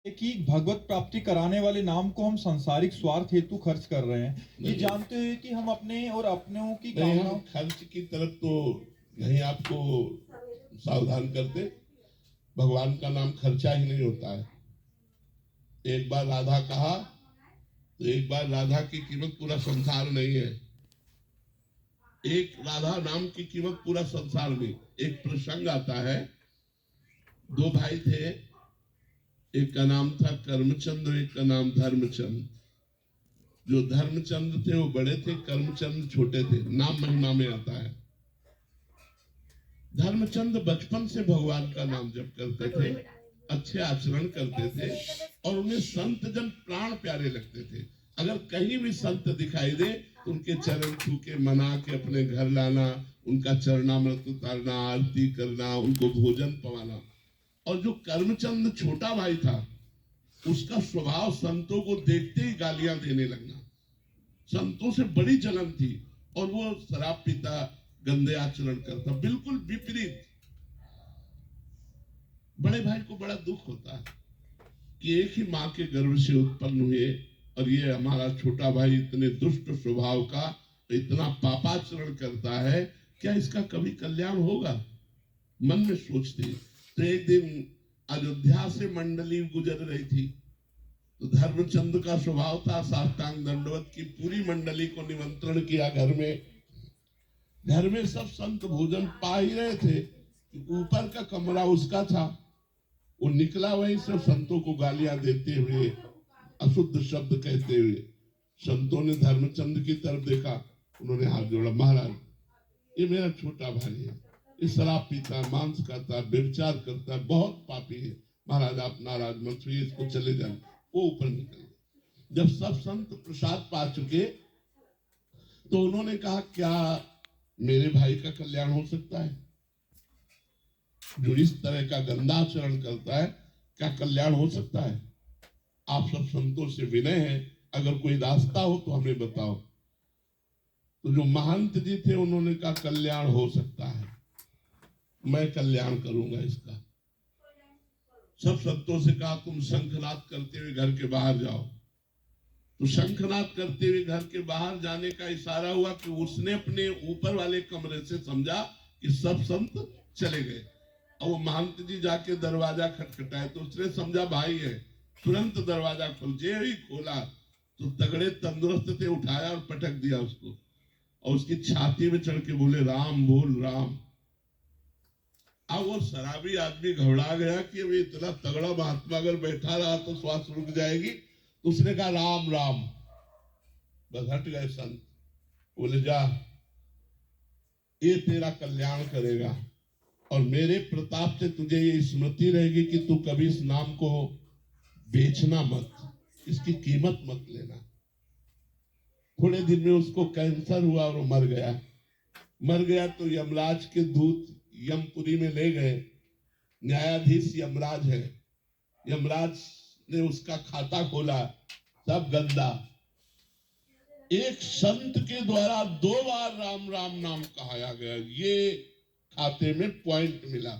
कि भगवत प्राप्ति कराने वाले नाम को हम सांसारिक स्वार्थ हेतु खर्च कर रहे हैं, ये जानते हुए कि हम अपने और अपनों की कामनाओं खर्च की तरफ तो नहीं आपको सावधान करते। भगवान का नाम खर्चा ही नहीं होता है। एक बार राधा कहा तो एक बार राधा की कीमत पूरा संसार नहीं है। एक राधा नाम की कीमत पूरा संसार नहीं। एक प्रसंग आता है, दो भाई थे, एक का नाम था कर्मचंद्र, एक का नाम धर्मचंद। जो धर्मचंद थे वो बड़े थे, कर्मचंद छोटे थे। नाम महिमा में आता है। धर्मचंद बचपन से भगवान का नाम जप करते थे, अच्छे आचरण करते थे और उन्हें संत जन प्राण प्यारे लगते थे। अगर कहीं भी संत दिखाई दे तो उनके चरण छू के मना के अपने घर लाना, उनका चरणामृत उतारना, आरती करना, उनको भोजन पवाना। और जो कर्मचंद छोटा भाई था, उसका स्वभाव संतों को देखते ही गालियां देने लगना। संतों से बड़ी जलन थी और वो शराब पीता, गंदे आचरण करता, बिल्कुल विपरीत। बड़े भाई को बड़ा दुख होता है कि एक ही माँ के गर्भ से उत्पन्न हुए और ये हमारा छोटा भाई इतने दुष्ट स्वभाव का, इतना पापाचरण करता है, क्या इसका कभी कल्याण होगा? मन में सोचते। तो एक दिन अयोध्या से मंडली गुजर रही थी, तो धर्मचंद का स्वभाव था साष्टांग दंडवत की पूरी मंडली को निमंत्रण किया घर में। घर में सब संत भोजन पा ही रहे थे, ऊपर का कमरा उसका था। वो निकला वहीं से संतों को गालियां देते हुए, अशुद्ध शब्द कहते हुए। संतों ने धर्मचंद की तरफ देखा, उन्होंने हाथ जोड़ा, महाराज ये मेरा छोटा भाई है, ये शराब पीता है, मांस खाता है, व्यभिचार करता है, बहुत पापी है। महाराज आप नाराज मत हुइए, इसको चले जाए। वो ऊपर निकल गए। जब सब संत प्रसाद पा चुके तो उन्होंने कहा, क्या मेरे भाई का कल्याण हो सकता है? जो इस तरह का गंदा आचरण करता है, क्या कल्याण हो सकता है? आप सब संतों से विनय है, अगर कोई रास्ता हो तो हमें बताओ। तो जो महंत जी थे उन्होंने कहा, कल्याण हो सकता है, मैं कल्याण करूंगा इसका। सब संतों से कहा, तुम शंखनाद करते हुए घर के बाहर जाओ। तो शंखनाद करते हुए घर के बाहर जाने का इशारा हुआ कि उसने अपने ऊपर वाले कमरे से समझा कि सब संत चले गए। और वो महंत जी जाके दरवाजा खटखटाए तो उसने समझा भाई है, तुरंत दरवाजा खोल। जे ही खोला तो तगड़े तंदुरुस्त थे, उठाया और पटक दिया उसको, और उसकी छाती में चढ़ के बोले, राम बोल राम। अब वो शराबी आदमी घबरा गया कि अभी इतना तगड़ा महात्मा अगर बैठा रहा तो श्वास रुक जाएगी। तो उसने कहा, राम राम। बस हट गए संत। बोले, जा, ये तेरा कल्याण करेगा और मेरे प्रताप से तुझे ये स्मृति रहेगी कि तू कभी इस नाम को बेचना मत, इसकी कीमत मत लेना। थोड़े दिन में उसको कैंसर हुआ और वो मर गया। मर गया तो यमराज के दूत यमपुरी में ले गए। न्यायाधीश यमराज है। यमराज ने उसका खाता खोला, सब गंदा। एक संत के द्वारा 2 बार राम राम नाम कहाया गया, ये खाते में पॉइंट मिला।